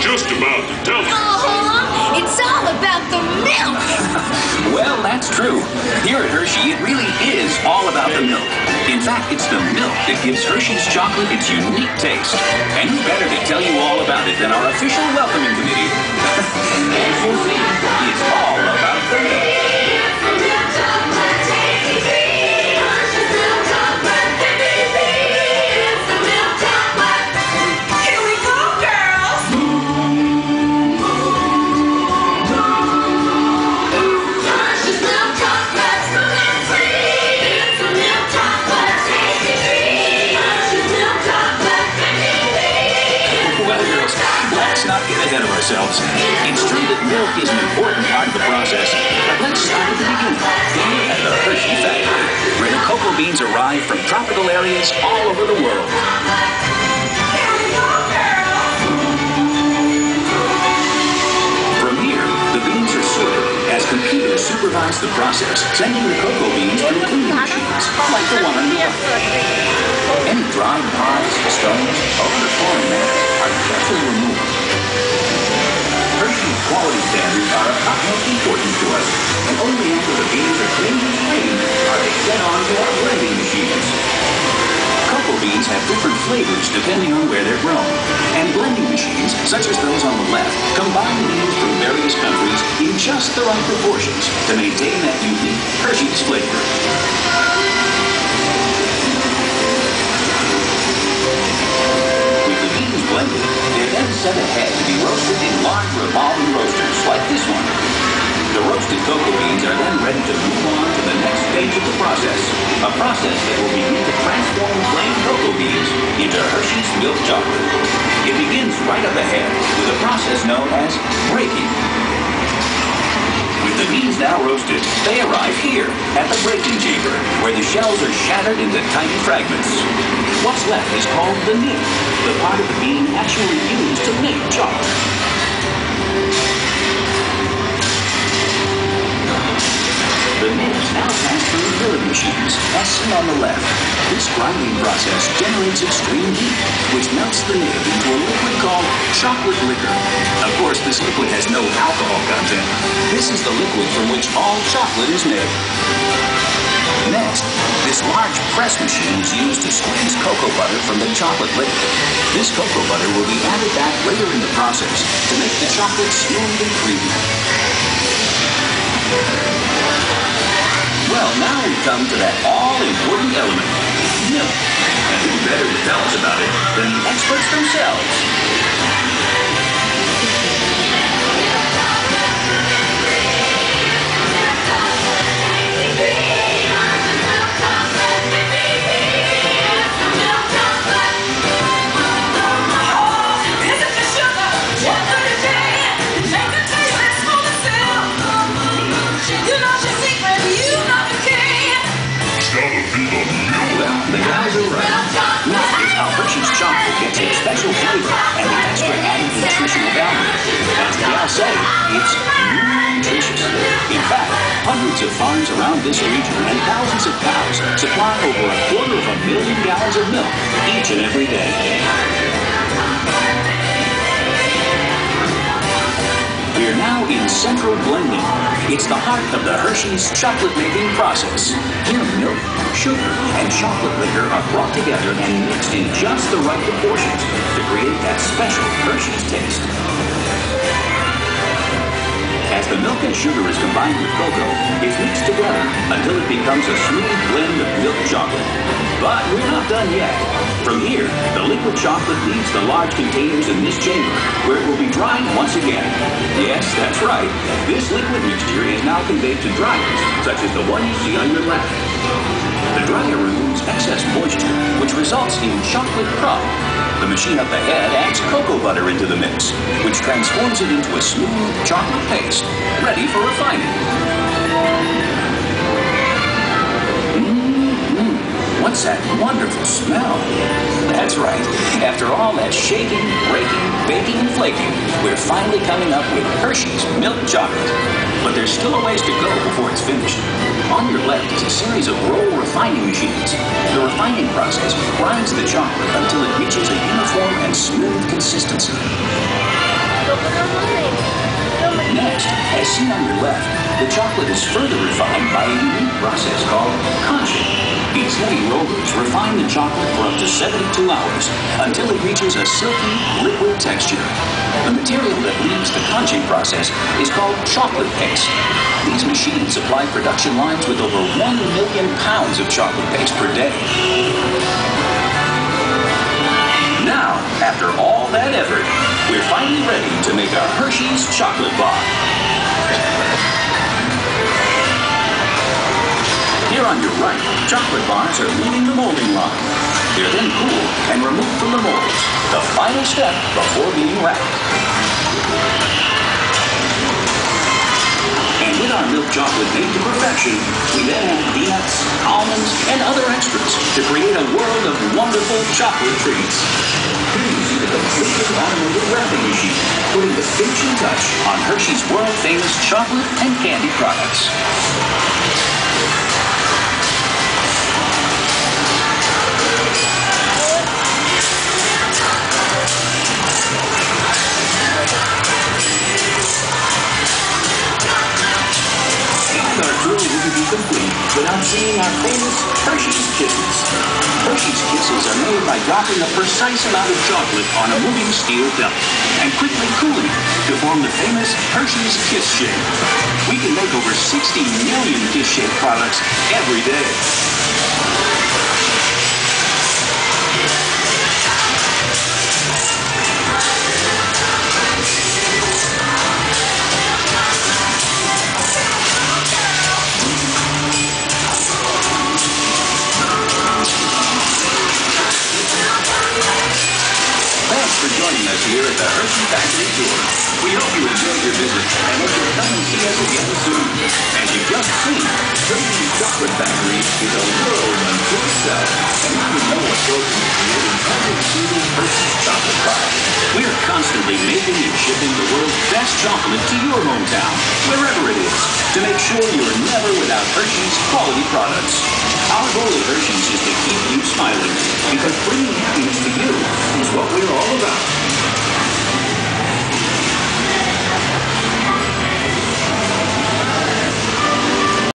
just about to tell you. It's all about the milk. Well, that's true. Here at Hershey, it really is all about the milk. In fact, it's the milk that gives Hershey's chocolate its unique taste. And who better to tell you all about it than our official welcoming committee? As you see, it's all about the milk. Ahead of ourselves. It's true that milk is an important part of the process, but let's start at the beginning, here at the Hershey factory, where the cocoa beans arrive from tropical areas all over the world. From here, the beans are sorted as computers supervise the process, sending the cocoa beans through cleaning machines, like the one on the left. Any dried pods, stones, or other foreign matter are carefully removed. Hershey's quality standards are of utmost importance to us, and only after the beans are cleaned and strained are they sent on to our blending machines. Cocoa beans have different flavors depending on where they're grown, and blending machines, such as those on the left, combine beans from various countries in just the right proportions to maintain that unique Hershey's flavor. With the beans blended, they're then set ahead to be roasted in large revolving roasters like this one. The roasted cocoa beans are then ready to move on to the next stage of the process, a process that will begin to transform plain cocoa beans into Hershey's milk chocolate. It begins right up ahead with a process known as breaking. With the beans now roasted, they arrive here at the breaking chamber, where the shells are shattered into tiny fragments. What's left is called the nib, the part of the bean actually used to make chocolate. The nibs now pass through milling machines, as seen on the left. This grinding process generates extreme heat, which melts the nib into a liquid called chocolate liquor. Of course, this liquid has no alcohol content. This is the liquid from which all chocolate is made. Next, this large press machine is used to squeeze cocoa butter from the chocolate liquor. This cocoa butter will be added back later in the process to make the chocolate smooth and creamy. Well, now we've come to that all-important element, milk. And who better to tell us about it than the experts themselves? The guys are right. Milk is how Hershey's chocolate gets its special flavor and the extra added nutritional value. As the gals say, it's nutritious. In fact, hundreds of farms around this region and thousands of cows supply over 250,000 gallons of milk each and every day. We're now in central blending. It's the heart of the Hershey's chocolate-making process. Here, milk, sugar, and chocolate liquor are brought together and mixed in just the right proportions to create that special Hershey's taste. As the milk and sugar is combined with cocoa, it's mixed together until it becomes a smooth blend of milk chocolate. But we're not done yet. From here, the liquid chocolate leaves the large containers in this chamber, where it will be dried once again. Yes, that's right. This liquid mixture is now conveyed to dryers, such as the one you see on your left. The dryer removes excess moisture, which results in chocolate crumb. The machine up ahead adds cocoa butter into the mix, which transforms it into a smooth chocolate paste, ready for refining. What's that wonderful smell? That's right. After all that shaking, breaking, baking, and flaking, we're finally coming up with Hershey's milk chocolate. But there's still a ways to go before it's finished. On your left is a series of roll refining machines. The refining process grinds the chocolate until it reaches a uniform and smooth consistency. Next, as seen on your left, the chocolate is further refined by a unique process called conching. These heavy rollers refine the chocolate for up to 72 hours until it reaches a silky, liquid texture. The material that leaves the conching process is called chocolate paste. These machines supply production lines with over 1 million pounds of chocolate paste per day. Now, after all that effort, we're finally ready to make a Hershey's chocolate bar. Here on your right, chocolate bars are leaving the molding line. They're then cooled and removed from the molds, the final step before being wrapped. And with our milk chocolate made to perfection, we then add peanuts, almonds, and other extras to create a world of wonderful chocolate treats. Here you see the completely automated wrapping machine, putting the finishing touch on Hershey's world-famous chocolate and candy products. Our tour wouldn't be complete without seeing our famous Hershey's Kisses. Hershey's Kisses are made by dropping a precise amount of chocolate on a moving steel belt and quickly cooling it to form the famous Hershey's Kiss Shake. We can make over 60 million Kiss Shake products every day. Thanks for joining us here at the Hershey Factory Tour. We hope you enjoyed your visit and hope you'll come and see us again soon. As you've just seen, Hershey's Chocolate Factory is a world unto itself, and you would know what goes into creating every single Hershey's chocolate product. We're constantly making and shipping the world's best chocolate to your hometown, wherever it is, to make sure you're never without Hershey's quality products. Our goal at Hershey's is to keep you smiling, because bringing happiness to you is what we're all about.